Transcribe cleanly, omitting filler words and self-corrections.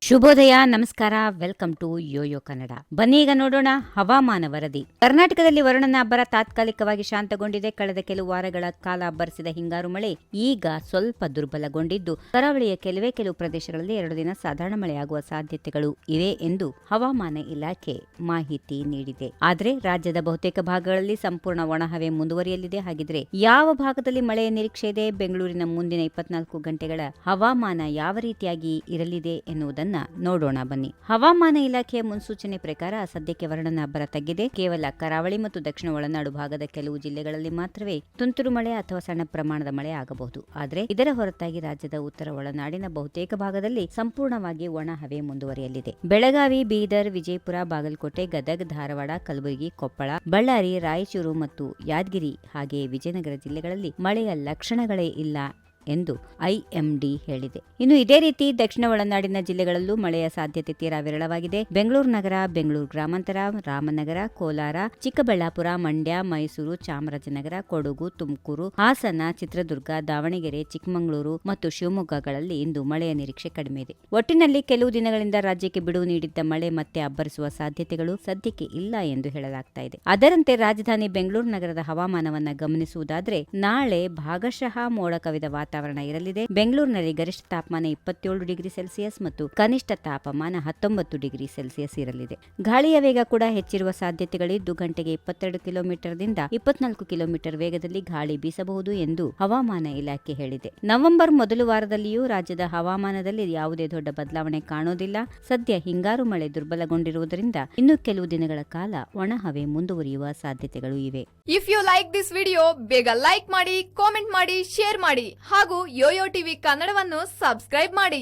ಶುಭೋದಯ, ನಮಸ್ಕಾರ. Welcome to YoYo Kannada. ಬನ್ನಿ ಈಗ ನೋಡೋಣ ಹವಾಮಾನ ವರದಿ. ಕರ್ನಾಟಕದಲ್ಲಿ ವರುಣನ ಅಬ್ಬರ ತಾತ್ಕಾಲಿಕವಾಗಿ ಶಾಂತಗೊಂಡಿದೆ. ಕಳೆದ ಕೆಲವು ವಾರಗಳ ಕಾಲ ಅಬ್ಬರಿಸಿದ ಹಿಂಗಾರು ಮಳೆ ಈಗ ಸ್ವಲ್ಪ ದುರ್ಬಲಗೊಂಡಿದ್ದು, ಕರಾವಳಿಯ ಕೆಲವು ಪ್ರದೇಶಗಳಲ್ಲಿ 2 ದಿನ ಸಾಧಾರಣ ಮಳೆಯಾಗುವ ಸಾಧ್ಯತೆಗಳು ಇವೆ ಎಂದು ಹವಾಮಾನ ಇಲಾಖೆ ಮಾಹಿತಿ ನೀಡಿದೆ. ಆದರೆ ರಾಜ್ಯದ ಬಹುತೇಕ ಭಾಗಗಳಲ್ಲಿ ಸಂಪೂರ್ಣ ಒಣಹವೆ ಮುಂದುವರಿಯಲಿದೆ. ಹಾಗಿದ್ರೆ ಯಾವ ಭಾಗದಲ್ಲಿ ಮಳೆಯ ನಿರೀಕ್ಷೆ ಇದೆ? ಬೆಂಗಳೂರಿನ ಮುಂದಿನ 24 ಗಂಟೆಗಳ ಹವಾಮಾನ ಯಾವ ರೀತಿಯಾಗಿ ಇರಲಿದೆ ಎನ್ನುವುದನ್ನು ನೋಡೋಣ ಬನ್ನಿ. ಹವಾಮಾನ ಇಲಾಖೆಯ ಮುನ್ಸೂಚನೆ ಪ್ರಕಾರ ಸದ್ಯಕ್ಕೆ ವರುಣನ ಅಬ್ಬರ ತಗ್ಗಿದೆ. ಕೇವಲ ಕರಾವಳಿ ಮತ್ತು ದಕ್ಷಿಣ ಒಳನಾಡು ಭಾಗದ ಕೆಲವು ಜಿಲ್ಲೆಗಳಲ್ಲಿ ಮಾತ್ರವೇ ತುಂತುರು ಮಳೆ ಅಥವಾ ಸಣ್ಣ ಪ್ರಮಾಣದ ಮಳೆ ಆಗಬಹುದು. ಆದರೆ ಇದರ ಹೊರತಾಗಿ ರಾಜ್ಯದ ಉತ್ತರ ಒಳನಾಡಿನ ಬಹುತೇಕ ಭಾಗದಲ್ಲಿ ಸಂಪೂರ್ಣವಾಗಿ ಒಣ ಹವೆ ಮುಂದುವರಿಯಲಿದೆ. ಬೆಳಗಾವಿ, ಬೀದರ್, ವಿಜಯಪುರ, ಬಾಗಲಕೋಟೆ, ಗದಗ, ಧಾರವಾಡ, ಕಲಬುರಗಿ, ಕೊಪ್ಪಳ, ಬಳ್ಳಾರಿ, ರಾಯಚೂರು ಮತ್ತು ಯಾದಗಿರಿ ಹಾಗೆಯೇ ವಿಜಯನಗರ ಜಿಲ್ಲೆಗಳಲ್ಲಿ ಮಳೆಯ ಲಕ್ಷಣಗಳೇ ಇಲ್ಲ ಎಂದು ಐಎಂಡಿ ಹೇಳಿದೆ. ಇನ್ನು ಇದೇ ರೀತಿ ದಕ್ಷಿಣ ಒಳನಾಡಿನ ಜಿಲ್ಲೆಗಳಲ್ಲೂ ಮಳೆಯ ಸಾಧ್ಯತೆ ತೀರಾ ವಿರಳವಾಗಿದೆ. ಬೆಂಗಳೂರು ನಗರ, ಬೆಂಗಳೂರು ಗ್ರಾಮಾಂತರ, ರಾಮನಗರ, ಕೋಲಾರ, ಚಿಕ್ಕಬಳ್ಳಾಪುರ, ಮಂಡ್ಯ, ಮೈಸೂರು, ಚಾಮರಾಜನಗರ, ಕೊಡಗು, ತುಮಕೂರು, ಹಾಸನ, ಚಿತ್ರದುರ್ಗ, ದಾವಣಗೆರೆ, ಚಿಕ್ಕಮಗಳೂರು ಮತ್ತು ಶಿವಮೊಗ್ಗಗಳಲ್ಲಿ ಇಂದು ಮಳೆಯ ನಿರೀಕ್ಷೆ ಕಡಿಮೆ ಇದೆ. ಒಟ್ಟಿನಲ್ಲಿ ಕೆಲವು ದಿನಗಳಿಂದ ರಾಜ್ಯಕ್ಕೆ ಬಿಡುವು ನೀಡಿದ್ದ ಮಳೆ ಮತ್ತೆ ಅಬ್ಬರಿಸುವ ಸಾಧ್ಯತೆಗಳು ಸದ್ಯಕ್ಕೆ ಇಲ್ಲ ಎಂದು ಹೇಳಲಾಗ್ತಾ ಇದೆ. ಅದರಂತೆ ರಾಜಧಾನಿ ಬೆಂಗಳೂರು ನಗರದ ಹವಾಮಾನವನ್ನ ಗಮನಿಸುವುದಾದ್ರೆ, ನಾಳೆ ಭಾಗಶಃ ಮೋಡ ಕವಿದ ವಾತಾವರಣ ಇರಲಿದೆ. ಬೆಂಗಳೂರಿನಲ್ಲಿ ಗರಿಷ್ಠ ತಾಪಮಾನ 27 ಡಿಗ್ರಿ ಸೆಲ್ಸಿಯಸ್ ಮತ್ತು ಕನಿಷ್ಠ ತಾಪಮಾನ 19 ಡಿಗ್ರಿ ಸೆಲ್ಸಿಯಸ್ ಇರಲಿದೆ. ಗಾಳಿಯ ವೇಗ ಕೂಡ ಹೆಚ್ಚಿರುವ ಸಾಧ್ಯತೆಗಳಿದ್ದು, ಗಂಟೆಗೆ 22 ಕಿಲೋಮೀಟರ್ದಿಂದ 24 ಕಿಲೋಮೀಟರ್ ವೇಗದಲ್ಲಿ ಗಾಳಿ ಬೀಸಬಹುದು ಎಂದು ಹವಾಮಾನ ಇಲಾಖೆ ಹೇಳಿದೆ. ನವೆಂಬರ್ ಮೊದಲ ವಾರದಲ್ಲಿಯೂ ರಾಜ್ಯದ ಹವಾಮಾನದಲ್ಲಿ ಯಾವುದೇ ದೊಡ್ಡ ಬದಲಾವಣೆ ಕಾಣೋದಿಲ್ಲ. ಸದ್ಯ ಹಿಂಗಾರು ಮಳೆ ದುರ್ಬಲಗೊಂಡಿರುವುದರಿಂದ ಇನ್ನು ಕೆಲವು ದಿನಗಳ ಕಾಲ ಒಣಹವೆ ಮುಂದುವರಿಯುವ ಸಾಧ್ಯತೆಗಳು ಇವೆ. If you like this video, ಬೇಗ ಲೈಕ್ ಮಾಡಿ, ಕಾಮೆಂಟ್ ಮಾಡಿ, ಶೇರ್ ಮಾಡಿ ಹಾಗೂ ಯೋಯೋ ಟಿವಿ ಕನ್ನಡವನ್ನು ಸಬ್ಸ್ಕ್ರೈಬ್ ಮಾಡಿ.